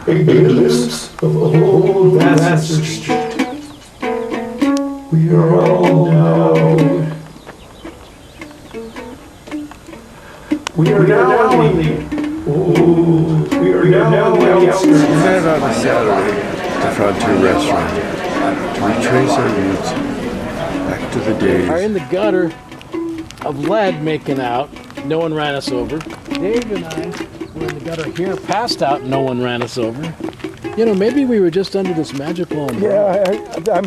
a glimpse of old Vassar Street. We are all now. We are now in the. Oh, we are now in the outskirts. We met on a Saturday at the Frontier Restaurant to retrace our roots back to the days. Are in the gutter of lead making out. No one ran us over. Dave and I were in the gutter here, passed out. No one ran us over. You know, maybe we were just under this magical umbrella. Yeah,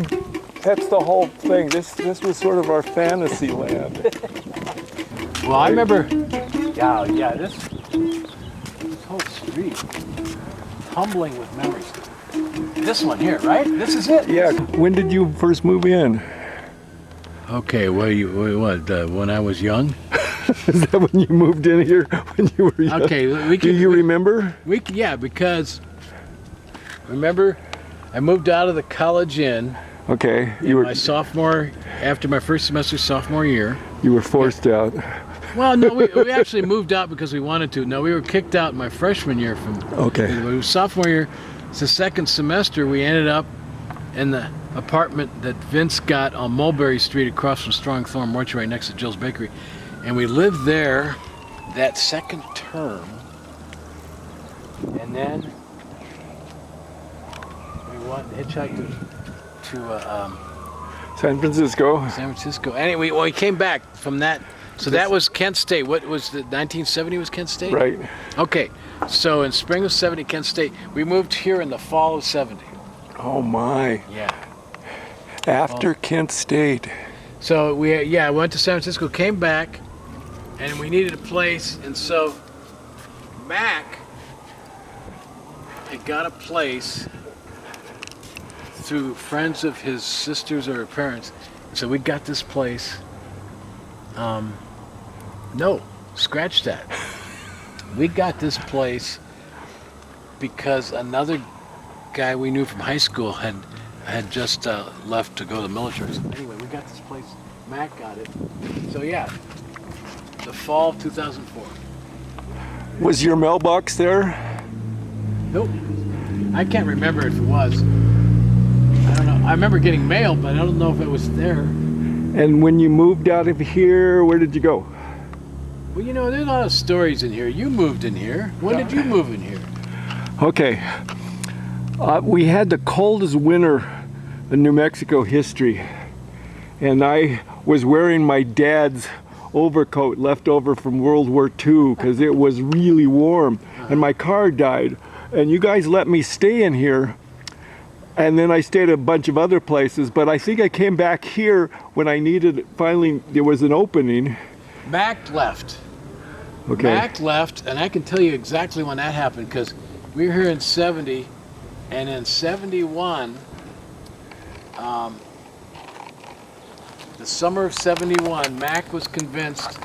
that's the whole thing. This was sort of our fantasy land. Well, I remember. Yeah, this whole street, tumbling with memories. This one here, right? This is it. Yeah. When did you first move in? Okay, when I was young? Is that when you moved in here? When you were young? Okay, do you remember? Yeah, because remember, I moved out of the College Inn. Okay, you were after my first semester sophomore year. You were forced out. Well, no, we actually moved out because we wanted to. No, we were kicked out my freshman year from. Okay. It was sophomore year. It's the second semester. We ended up in the apartment that Vince got on Mulberry Street across from Strong Thorn Mortuary, right next to Jill's Bakery, and we lived there that second term, and then we hitchhiked to San Francisco. San Francisco. Anyway, we came back from that. So that was Kent State. What was the 1970 was Kent State? Right. Okay. So in spring of 70, Kent State. We moved here in the fall of 70. Oh my. Yeah. After Kent State. So we went to San Francisco, came back, and we needed a place, and so Mac had got a place through friends of his sisters or her parents. So we got this place. No, scratch that. We got this place because another guy we knew from high school had just left to go to the military. So anyway, we got this place. Mac got it. So yeah, the fall of 2004. Was your mailbox there? Nope. I can't remember if it was. I don't know. I remember getting mail, but I don't know if it was there. And when you moved out of here, where did you go? Well, you know, there's a lot of stories in here. You moved in here. When did you move in here? Okay. We had the coldest winter in New Mexico history. And I was wearing my dad's overcoat left over from World War II because it was really warm. And my car died. And you guys let me stay in here. And then I stayed at a bunch of other places. But I think I came back here when I needed, finally, there was an opening. Mac left. Okay. Mac left, and I can tell you exactly when that happened because we were here in 70, and in 71, the summer of 71, Mac was convinced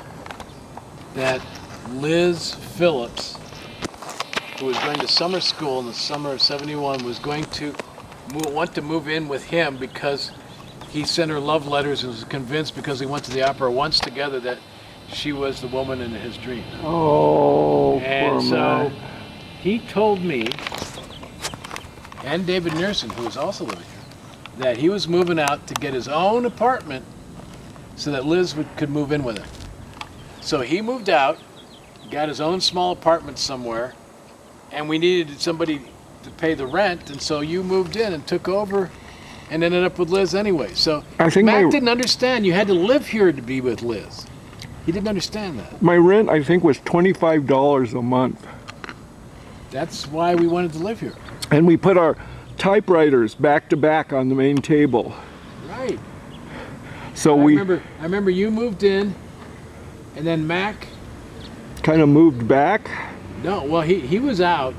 that Liz Phillips, who was going to summer school in the summer of 71, was going to want to move in with him because he sent her love letters and was convinced because he went to the opera once together that she was the woman in his dreams. Oh, and poor so man. he told me, and David Nearson, who was also living here, that he was moving out to get his own apartment so that Liz could move in with him. So he moved out, got his own small apartment somewhere, and we needed somebody to pay the rent, and so you moved in and took over and ended up with Liz anyway. So I think Mac didn't understand you had to live here to be with Liz. He didn't understand that. My rent, I think, was $25 a month. That's why we wanted to live here. And we put our typewriters back to back on the main table. Right. So I we remember you moved in, and then Mac. kind of moved back. No, well, he was out.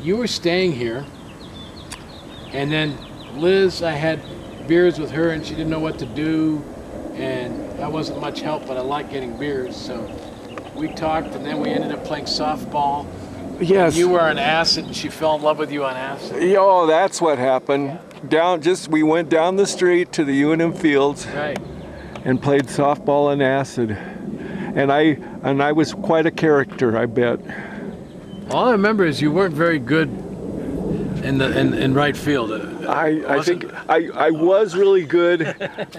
You were staying here, and then Liz, I had beers with her, and she didn't know what to do, and I wasn't much help, but I liked getting beers, so we talked, and then we ended up playing softball. Yes. You were on acid, and she fell in love with you on acid. Oh, that's what happened. We went down the street to the UNM fields. Right. And played softball on acid. And I was quite a character, I bet. All I remember is you weren't very good in right field. I think I was really good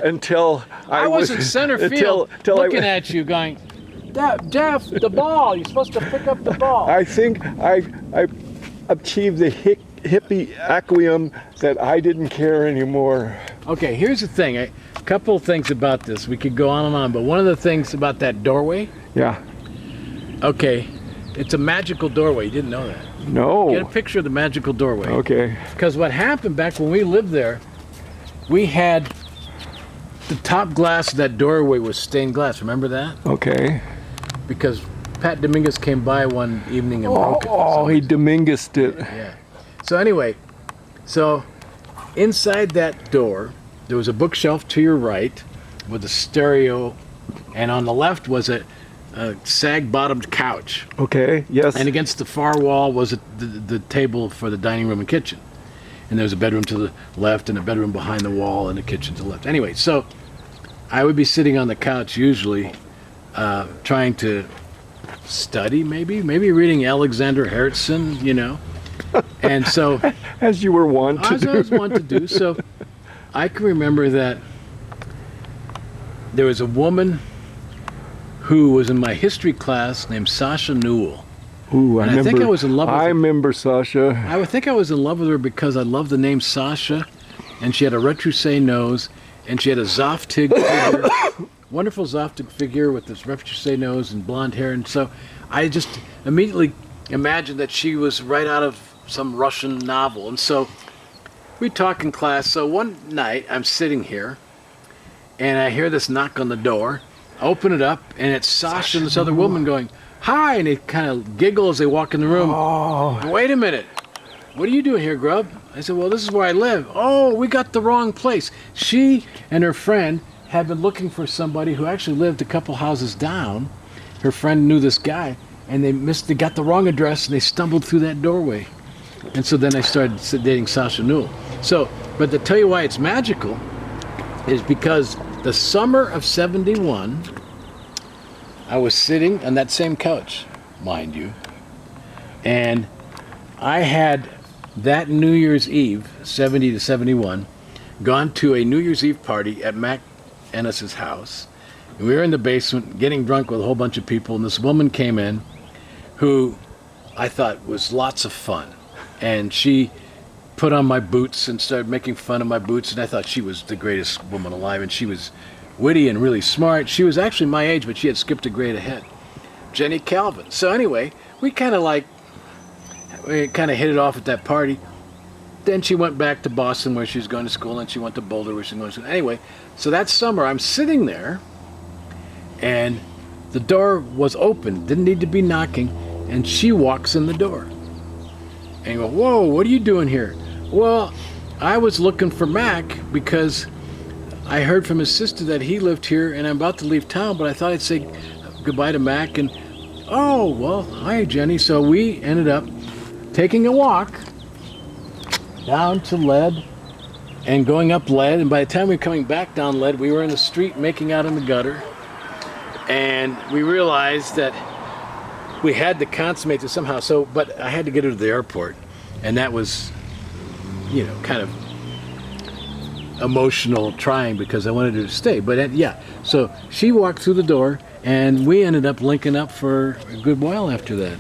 until I was in center field looking at you going, Jeff, the ball. You're supposed to pick up the ball. I think I achieved the hippie acquium that I didn't care anymore. Okay, here's the thing. A couple of things about this. We could go on and on, but one of the things about that doorway. Yeah. Okay, it's a magical doorway. You didn't know that. No. Get a picture of the magical doorway. Okay. Because what happened back when we lived there, we had the top glass of that doorway was stained glass. Remember that? Okay. Because Pat Dominguez came by one evening and broke it. Oh, he Dominguezed it. Yeah. So anyway, so inside that door, there was a bookshelf to your right with a stereo, and on the left was a sag-bottomed couch. Okay, yes. And against the far wall was the table for the dining room and kitchen. And there was a bedroom to the left and a bedroom behind the wall and a kitchen to the left. Anyway, so I would be sitting on the couch usually trying to study, maybe reading Alexander Herzen, you know. And so as you were wont to do. I was wont to do. So I can remember that there was a woman who was in my history class named Sasha Newell. Ooh, I think I was in love with her. I remember Sasha. I would think I was in love with her because I loved the name Sasha, and she had a retroussé nose, and she had a Zoftig figure, wonderful Zoftig figure with this retroussé nose and blonde hair, and so I just immediately imagined that she was right out of some Russian novel. And so we talk in class. So one night I'm sitting here, and I hear this knock on the door. I open it up, and it's Sasha and this other woman going, "Hi," and they kind of giggle as they walk in the room. Oh. Wait a minute. What are you doing here, Grub? I said, well, this is where I live. Oh, we got the wrong place. She and her friend had been looking for somebody who actually lived a couple houses down. Her friend knew this guy, and they got the wrong address, and they stumbled through that doorway. And so then I started dating Sasha Newell. So, but to tell you why it's magical is because the summer of '71, I was sitting on that same couch, mind you, and I had that New Year's Eve, 70 to 71, gone to a New Year's Eve party at Mac Ennis's house. And we were in the basement getting drunk with a whole bunch of people, and this woman came in who I thought was lots of fun. And she put on my boots and started making fun of my boots, and I thought she was the greatest woman alive, and she was witty and really smart. She was actually my age, but she had skipped a grade ahead. Jenny Calvin. So anyway, we kind of hit it off at that party. Then she went back to Boston where she was going to school, and she went to Boulder where she was going to school. Anyway, so that summer I'm sitting there, and the door was open, didn't need to be knocking, and she walks in the door. And you go, whoa, what are you doing here? Well, I was looking for Mac because I heard from his sister that he lived here, and I'm about to leave town, but I thought I'd say goodbye to Mac. And oh, well, hi, Jenny. So we ended up taking a walk down to Lead and going up Lead. And by the time we were coming back down Lead, we were in the street making out in the gutter. And we realized that we had to consummate this somehow. So, but I had to get her to the airport. And that was, you know, kind of emotional trying because I wanted her to stay. But yeah, so she walked through the door, and we ended up linking up for a good while after that.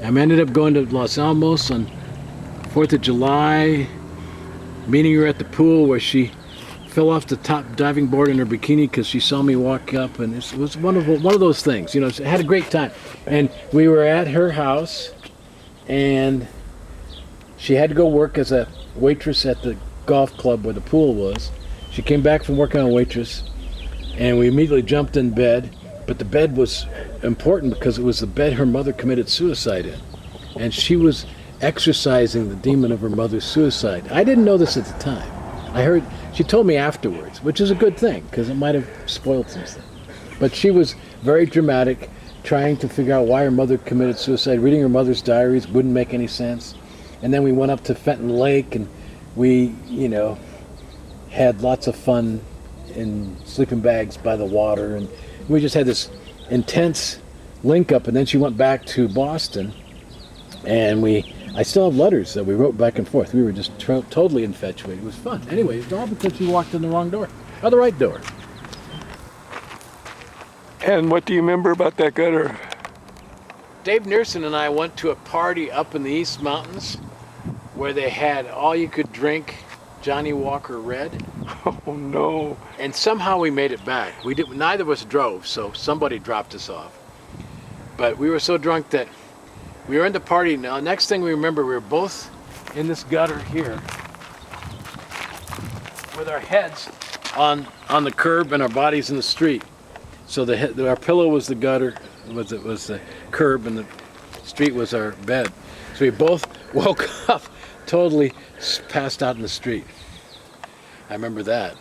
I ended up going to Los Alamos on 4th of July, meeting her at the pool where she fell off the top diving board in her bikini because she saw me walk up, and it was wonderful, one of those things, you know. I had a great time. And we were at her house, and she had to go work as a waitress at the golf club where the pool was. She came back from working on a waitress, and we immediately jumped in bed. But the bed was important because it was the bed her mother committed suicide in. And she was exorcising the demon of her mother's suicide. I didn't know this at the time. I heard, she told me afterwards, which is a good thing because it might have spoiled some stuff. But she was very dramatic, trying to figure out why her mother committed suicide. Reading her mother's diaries wouldn't make any sense. And then we went up to Fenton Lake, and we, you know, had lots of fun in sleeping bags by the water, and we just had this intense link up. And then she went back to Boston, and we I still have letters that we wrote back and forth. We were just totally infatuated. It was fun. Anyway, it's all because you walked in the wrong door. Or the right door. And what do you remember about that gutter? Dave Nearson and I went to a party up in the East Mountains where they had all you could drink Johnny Walker Red. Oh no. And somehow we made it back. Neither of us drove, so somebody dropped us off. But we were so drunk that we were in the party. Now, next thing we remember, we were both in this gutter here with our heads on the curb and our bodies in the street. So our pillow was the gutter, was the curb, and the street was our bed. So we both woke up totally passed out in the street. I remember that.